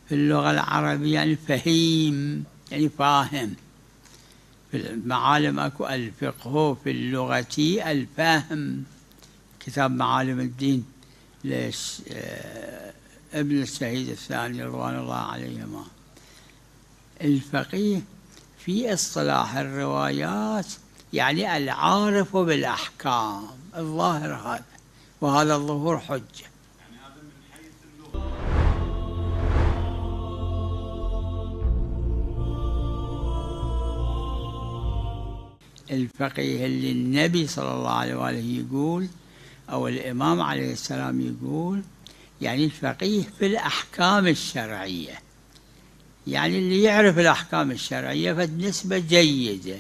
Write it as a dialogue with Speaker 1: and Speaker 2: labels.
Speaker 1: في اللغة العربية يعني فهيم، يعني فاهم. في المعالم أكو الفقه في اللغة الفهم، كتاب معالم الدين ابن الشهيد الثاني رضوان الله عليهما. الفقيه في اصطلاح الروايات يعني العارف بالأحكام، الظاهر هذا، وهذا الظهور حجة.
Speaker 2: يعني هذا من حيث اللغة.
Speaker 1: الفقيه اللي النبي صلى الله عليه وآله يقول، أو الإمام عليه السلام يقول، يعني الفقيه في الأحكام الشرعية، يعني اللي يعرف الأحكام الشرعية فالنسبة جيدة.